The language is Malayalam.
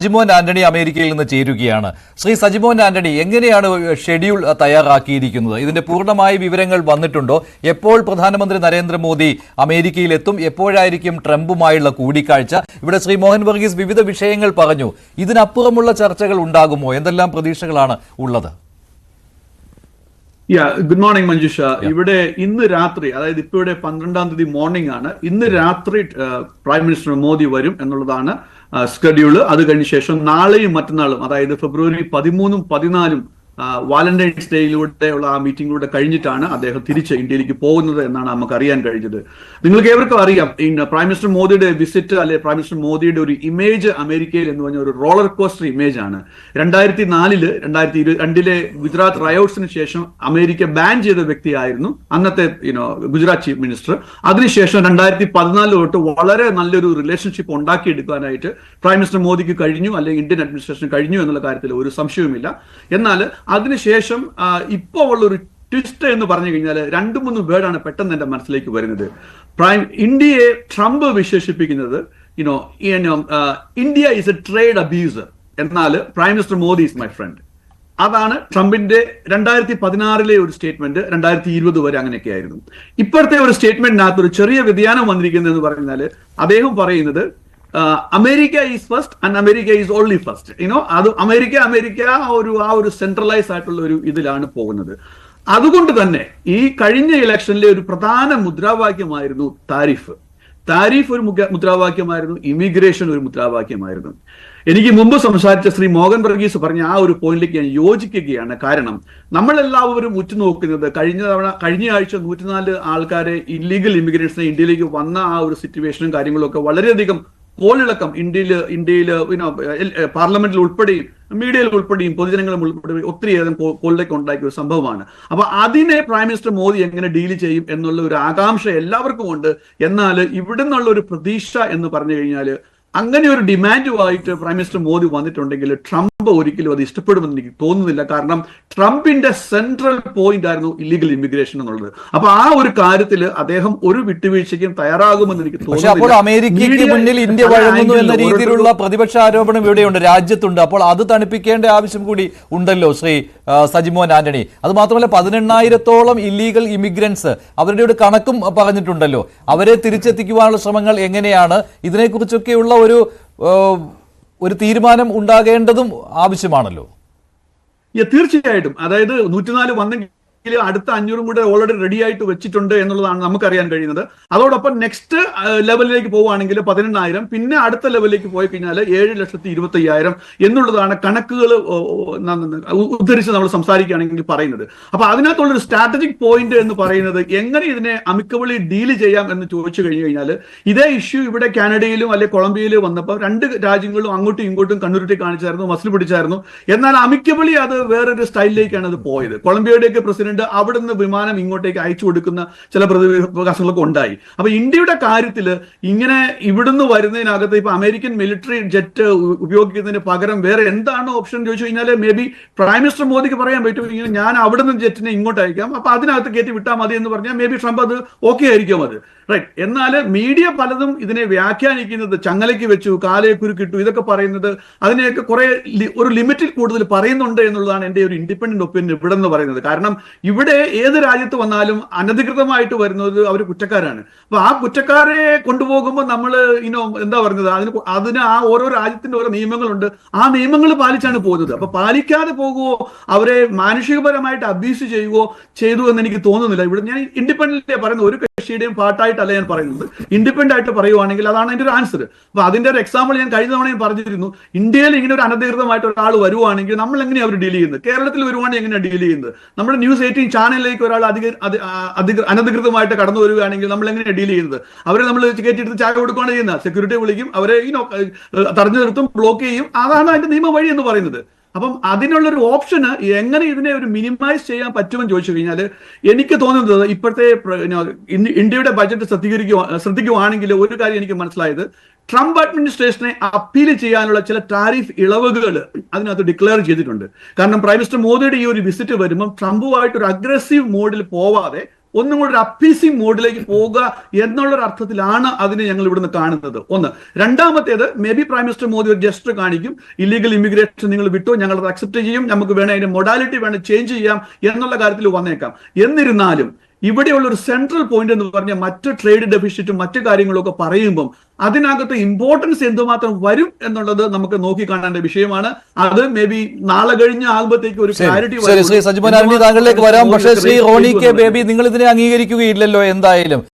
സജിമോൻ ആന്റണി അമേരിക്കയിൽ നിന്ന് ചേരുകയാണ്. ശ്രീ സജിമോൻ ആന്റണി, എങ്ങനെയാണ് ഷെഡ്യൂൾ തയ്യാറാക്കിയിരിക്കുന്നത്? ഇതിന്റെ പൂർണ്ണമായ വിവരങ്ങൾ വന്നിട്ടുണ്ടോ? എപ്പോൾ പ്രധാനമന്ത്രി നരേന്ദ്രമോദി അമേരിക്കയിൽ എത്തും? എപ്പോഴായിരിക്കും ട്രംപുമായുള്ള കൂടിക്കാഴ്ച? ഇവിടെ ശ്രീ മോഹൻ വർഗീസ് വിവിധ വിഷയങ്ങൾ പറഞ്ഞു. ഇതിനപ്പുറമുള്ള ചർച്ചകൾ ഉണ്ടാകുമോ? എന്തെല്ലാം പ്രതീക്ഷകളാണ് ഉള്ളത്? Good morning Manjusha. ഇവിടെ ഇന്ന് രാത്രി, അതായത് ഇപ്പൊ ഇവിടെ 12-ാം തീയതി മോർണിംഗ് ആണ്. ഇന്ന് രാത്രി പ്രൈം മിനിസ്റ്റർ മോദി വരും എന്നുള്ളതാണ് സ്കെഡ്യൂള്. അത് കഴിഞ്ഞ ശേഷം നാളെയും മറ്റന്നാളും, അതായത് ഫെബ്രുവരി 13-ഉം 14-ഉം വാലന്റൈൻസ് ഡേയിലൂടെയുള്ള ആ മീറ്റിംഗിലൂടെ കഴിഞ്ഞിട്ടാണ് അദ്ദേഹം തിരിച്ച് ഇന്ത്യയിലേക്ക് പോകുന്നത് എന്നാണ് നമുക്ക് അറിയാൻ കഴിഞ്ഞത്. നിങ്ങൾക്ക് ഏവർക്കും അറിയാം, പ്രൈം മിനിസ്റ്റർ മോദിയുടെ വിസിറ്റ്, അല്ലെ പ്രൈം മിനിസ്റ്റർ മോദിയുടെ ഒരു ഇമേജ് അമേരിക്കയിൽ എന്ന് പറഞ്ഞ ഒരു റോളർ കോസ്റ്റർ ഇമേജ് ആണ്. 2004-2022 ഗുജറാത്ത് റയോട്ട്സിന് ശേഷം അമേരിക്ക ബാൻ ചെയ്ത വ്യക്തിയായിരുന്നു അന്നത്തെ ഗുജറാത്ത് ചീഫ് മിനിസ്റ്റർ. അതിനുശേഷം 2014 തൊട്ട് വളരെ നല്ലൊരു റിലേഷൻഷിപ്പ് ഉണ്ടാക്കിയെടുക്കാനായിട്ട് പ്രൈം മിനിസ്റ്റർ മോദിക്ക് കഴിഞ്ഞു, അല്ലെങ്കിൽ ഇന്ത്യൻ അഡ്മിനിസ്ട്രേഷൻ കഴിഞ്ഞു എന്നുള്ള കാര്യത്തിൽ ഒരു സംശയവുമില്ല. എന്നാൽ അതിനുശേഷം ഇപ്പോൾ ഉള്ളൊരു ട്വിസ്റ്റ് എന്ന് പറഞ്ഞു കഴിഞ്ഞാൽ 2-3 വേർഡാണ് പെട്ടെന്ന് എന്റെ മനസ്സിലേക്ക് വരുന്നത്. ഇന്ത്യയെ ട്രംപ് വിശേഷിപ്പിക്കുന്നത് India is a trade abuser, എന്നാൽ prime minister Modi is my friend. അതാണ് ട്രംപിന്റെ 2016-ലെ ഒരു സ്റ്റേറ്റ്മെന്റ്. 2020 വരെ അങ്ങനെയൊക്കെ ആയിരുന്നു. ഇപ്പോഴത്തെ ഒരു സ്റ്റേറ്റ്മെന്റിനകത്ത് ഒരു ചെറിയ വ്യതിയാനം വന്നിരിക്കുന്നത് എന്ന് പറഞ്ഞാൽ അദ്ദേഹം പറയുന്നത് America is first and America is only first. അത് അമേരിക്ക ആ ഒരു സെൻട്രലൈസ് ആയിട്ടുള്ള ഒരു ഇതിലാണ് പോകുന്നത്. അതുകൊണ്ട് തന്നെ ഈ കഴിഞ്ഞ ഇലക്ഷനിലെ ഒരു പ്രധാന മുദ്രാവാക്യമായിരുന്നു താരിഫ് ഒരു മുദ്രാവാക്യമായിരുന്നു, ഇമിഗ്രേഷൻ ഒരു മുദ്രാവാക്യമായിരുന്നു. എനിക്ക് മുമ്പ് സംസാരിച്ച ശ്രീ മോഹൻ വർഗീസ് പറഞ്ഞ ആ ഒരു പോയിന്റിലേക്ക് ഞാൻ യോജിക്കുകയാണ്. കാരണം നമ്മളെല്ലാവരും ഉറ്റുനോക്കുന്നത് കഴിഞ്ഞ ആഴ്ച 104 ആൾക്കാരെ ഇല്ലീഗൽ ഇമിഗ്രേഷനെ ഇന്ത്യയിലേക്ക് വന്ന ആ ഒരു സിറ്റുവേഷനും കാര്യങ്ങളും ഒക്കെ വളരെയധികം കോളിളക്കം ഇന്ത്യയിൽ പാർലമെന്റിൽ ഉൾപ്പെടെയും മീഡിയയിൽ ഉൾപ്പെടെയും പൊതുജനങ്ങളും ഉൾപ്പെടെയും ഒത്തിരിയേറെ കോളിളക്കം ഉണ്ടാക്കിയ ഒരു സംഭവമാണ്. അപ്പൊ അതിനെ പ്രൈം മിനിസ്റ്റർ മോദി എങ്ങനെ ഡീൽ ചെയ്യും എന്നുള്ള ഒരു ആകാംക്ഷ എല്ലാവർക്കും ഉണ്ട്. എന്നാൽ ഇവിടെ നിന്നുള്ള ഒരു പ്രതീക്ഷ എന്ന് പറഞ്ഞു കഴിഞ്ഞാൽ അങ്ങനെ ഒരു ഡിമാൻഡുമായിട്ട് പ്രൈം മിനിസ്റ്റർ മോദി വന്നിട്ടുണ്ടെങ്കിൽ ട്രംപ് ഒരിക്കലും അത് ഇഷ്ടപ്പെടുമെന്ന് എനിക്ക് തോന്നുന്നില്ല. കാരണം ട്രംപിന്റെ സെൻട്രൽ പോയിന്റ് ആയിരുന്നു ഇല്ലീഗൽ ഇമിഗ്രേഷൻ എന്നുള്ളത്. അപ്പൊ ആ ഒരു കാര്യത്തിൽ അദ്ദേഹം ഒരു വിട്ടുവീഴ്ചയ്ക്കും തയ്യാറാകുമെന്ന് എനിക്ക് തോന്നുന്നു. അപ്പോൾ അമേരിക്കയ്ക്ക് മുന്നിൽ ഇന്ത്യ വഴങ്ങുന്നു എന്ന രീതിയിലുള്ള പ്രതിപക്ഷ ആരോപണം ഇവിടെയുണ്ട്, രാജ്യത്തുണ്ട്. അപ്പോൾ അത് തണുപ്പിക്കേണ്ട ആവശ്യം കൂടി ഉണ്ടല്ലോ ശ്രീ സജിമോൻ ആന്റണി. അത് മാത്രമല്ല 18,000-ഓളം ഇല്ലീഗൽ ഇമിഗ്രൻസ്, അവരുടെ ഒരു കണക്കും പറഞ്ഞിട്ടുണ്ടല്ലോ. അവരെ തിരിച്ചെത്തിക്കുവാനുള്ള ശ്രമങ്ങൾ എങ്ങനെയാണ്? ഇതിനെക്കുറിച്ചൊക്കെയുള്ള ഒരു തീരുമാനം ഉണ്ടാകേണ്ടതും ആവശ്യമാണല്ലോ. തീർച്ചയായിട്ടും. അതായത് 104 വന്നെങ്കിൽ അടുത്ത 500 കൂടെ ഓൾറെഡി റെഡി ആയിട്ട് വെച്ചിട്ടുണ്ട് എന്നുള്ളതാണ് നമുക്കറിയാൻ കഴിയുന്നത്. അതോടൊപ്പം നെക്സ്റ്റ് ലെവലിലേക്ക് പോവുകയാണെങ്കിൽ 18,000, പിന്നെ അടുത്ത ലെവലിലേക്ക് പോയി കഴിഞ്ഞാൽ 7,25,000 എന്നുള്ളതാണ് കണക്കുകൾ ഉദ്ധരിച്ച് നമ്മൾ സംസാരിക്കുകയാണെങ്കിൽ പറയുന്നത്. അപ്പൊ അതിനകത്തുള്ളൊരു സ്ട്രാറ്റജിക് പോയിന്റ് എന്ന് പറയുന്നത് എങ്ങനെ ഇതിനെ അമിക്കബിളി ഡീൽ ചെയ്യാം എന്ന് ചോദിച്ചു കഴിഞ്ഞു കഴിഞ്ഞാൽ, ഇതേ ഇഷ്യൂ ഇവിടെ കാനഡയിലും അല്ലെങ്കിൽ കൊളംബിയയിലും വന്നപ്പോൾ 2 രാജ്യങ്ങളും അങ്ങോട്ടും ഇങ്ങോട്ടും കണ്ണുരുട്ടി കാണിച്ചായിരുന്നു, മസിൽ പിടിച്ചായിരുന്നു. എന്നാൽ അമിക്കബിളി അത് വേറൊരു സ്റ്റൈലിലേക്കാണ് അത് പോയത്. കൊളംബിയയുടെയൊക്കെ പ്രസിഡന്റ് അവിടുന്ന് വിമാനം ഇങ്ങോട്ടേക്ക് അയച്ചു കൊടുക്കുന്ന ചില പ്രതിഭാസങ്ങളൊക്കെ ഉണ്ടായി. അപ്പൊ ഇന്ത്യയുടെ കാര്യത്തിൽ ഇങ്ങനെ ഇവിടുന്ന് വരുന്നതിനകത്ത് ഇപ്പൊ അമേരിക്കൻ മിലിറ്ററി ജെറ്റ് ഉപയോഗിക്കുന്നതിന് പകരം വേറെ എന്താണ് ഓപ്ഷൻ ചോദിച്ചു കഴിഞ്ഞാൽ, മേ ബി പ്രൈം മിനിസ്റ്റർ മോദിക്ക് പറയാൻ പറ്റും, ഇങ്ങനെ ഞാൻ അവിടുന്ന് ജെറ്റിനെ ഇങ്ങോട്ട് അയക്കാം, അപ്പൊ അതിനകത്ത് കയറ്റി വിട്ടാൽ മതി എന്ന് പറഞ്ഞാൽ മേ ബി ട്രംപ് അത് ഓക്കെ ആയിരിക്കും. അത് റൈറ്റ്. എന്നാൽ മീഡിയ പലതും ഇതിനെ വ്യാഖ്യാനിക്കുന്നത് ചങ്ങലയ്ക്ക് വെച്ചു, കാലയെ കുരുക്കിട്ടു, ഇതൊക്കെ പറയുന്നത് അതിനെയൊക്കെ കുറെ ഒരു ലിമിറ്റിൽ കൂടുതൽ പറയുന്നുണ്ട് എന്നുള്ളതാണ് എൻ്റെ ഒരു ഇൻഡിപെൻഡന്റ് ഒപ്പീനിയൻ ഇവിടെ നിന്ന് പറയുന്നത്. കാരണം ഇവിടെ ഏത് രാജ്യത്ത് വന്നാലും അനധികൃതമായിട്ട് വരുന്നത് അവർ കുറ്റക്കാരാണ്. അപ്പൊ ആ കുറ്റക്കാരെ കൊണ്ടുപോകുമ്പോൾ നമ്മൾ എന്താ പറയുന്നത്, അതിന് ആ ഓരോ രാജ്യത്തിന്റെ ഓരോ നിയമങ്ങളുണ്ട്. ആ നിയമങ്ങൾ പാലിച്ചാണ് പോകുന്നത്. അപ്പൊ പാലിക്കാതെ പോകുവോ, അവരെ മാനുഷികപരമായിട്ട് അബ്യൂസ് ചെയ്തു എന്ന് എനിക്ക് തോന്നുന്നില്ല. ഇവിടെ ഞാൻ ഇൻഡിപെൻഡന്റ് പറയുന്നത്, ഒരു കക്ഷിയുടെയും പാർട്ടായിട്ടല്ല ഞാൻ പറയുന്നത്, ഇൻഡിപെൻഡന്റ് ആയിട്ട് പറയുവാണെങ്കിൽ അതാണ് അതിന്റെ ഒരു ആൻസർ. അപ്പൊ അതിന്റെ ഒരു എക്സാമ്പിൾ ഞാൻ കഴിഞ്ഞ തവണ ഞാൻ പറഞ്ഞിരുന്നു. ഇന്ത്യയിൽ ഇങ്ങനെ ഒരു അനധികൃതമായിട്ട് ഒരാൾ വരുവാണെങ്കിൽ നമ്മൾ എങ്ങനെയാണ് അവർ ഡീൽ ചെയ്യുന്നത്? കേരളത്തിൽ വരുവാണെങ്കിൽ എങ്ങനെയാണ് ഡീൽ ചെയ്യുന്നത്? നമ്മുടെ News 18 ചാനലിലേക്ക് ഒരാൾ അനധികൃതമായിട്ട് കടന്നു വരികയാണെങ്കിൽ നമ്മൾ എങ്ങനെയാണ് ഡീൽ ചെയ്യുന്നത്? അവരെ നമ്മൾ കയറ്റിയെടുത്ത് ചായ കൊടുക്കുകയാണ് ചെയ്യുന്നത്. സെക്യൂരിറ്റി വിളിക്കും, അവരെ തടഞ്ഞു നിർത്തും, ബ്ലോക്ക് ചെയ്യും. അതാണ് അതിന്റെ നിയമ വഴി എന്ന് പറയുന്നത്. അപ്പം അതിനുള്ളൊരു ഓപ്ഷന് എങ്ങനെ ഇതിനെ ഒരു മിനിമൈസ് ചെയ്യാൻ പറ്റുമെന്ന് ചോദിച്ചു കഴിഞ്ഞാൽ, എനിക്ക് തോന്നുന്നത് ഇപ്പോഴത്തെ ഇന്ത്യയുടെ ബജറ്റ് ശ്രദ്ധിക്കുവാണെങ്കിൽ ഒരു കാര്യം എനിക്ക് മനസ്സിലായത്, ട്രംപ് അഡ്മിനിസ്ട്രേഷനെ അപ്പീൽ ചെയ്യാനുള്ള ചില ടാരിഫ് ഇളവുകൾ അതിനകത്ത് ഡിക്ലെയർ ചെയ്തിട്ടുണ്ട്. കാരണം പ്രൈം മിനിസ്റ്റർ മോദിയുടെ ഈ ഒരു വിസിറ്റ് വരുമ്പോൾ ട്രംപുമായിട്ട് ഒരു അഗ്രസീവ് മോഡിൽ പോവാതെ ഒന്നും കൂടെ ഒരു അപ്പീസിംഗ് മോഡിലേക്ക് പോകുക എന്നുള്ളൊരു അർത്ഥത്തിലാണ് അതിനെ ഞങ്ങൾ ഇവിടുന്ന് കാണുന്നത്. ഒന്ന്. രണ്ടാമത്തേത്, may be prime minister Modi ഒരു ജസ്റ്റർ കാണിക്കും, ഇല്ലീഗൽ ഇമിഗ്രേഷൻ നിങ്ങൾ വിട്ടോ, ഞങ്ങൾ അത് അക്സെപ്റ്റ് ചെയ്യും, നമുക്ക് വേണേൽ അതിന്റെ മൊഡാലിറ്റി വേണം ചേഞ്ച് ചെയ്യാം എന്നുള്ള കാര്യത്തിൽ വന്നേക്കാം. എന്നിരുന്നാലും ഇവിടെയുള്ള ഒരു സെൻട്രൽ പോയിന്റ് എന്ന് പറഞ്ഞാൽ മറ്റ് ട്രേഡ് ഡെഫിസിറ്റും മറ്റു കാര്യങ്ങളും ഒക്കെ പറയുമ്പം അതിനകത്ത് ഇമ്പോർട്ടൻസ് എന്തുമാത്രം വരും എന്നുള്ളത് നമുക്ക് നോക്കിക്കാണേണ്ട വിഷയമാണ്. അത് മേ ബി നാളെ കഴിഞ്ഞ് ആകുമ്പോഴത്തേക്ക് ഒരു ക്ലാരിറ്റി. ശ്രീ സജിമോൻ ആന്റണി താങ്കളിലേക്ക് വരാം. പക്ഷേ ശ്രീ റോണി കെ ബേബി, നിങ്ങൾ ഇതിനെ അംഗീകരിക്കുകയില്ലല്ലോ എന്തായാലും.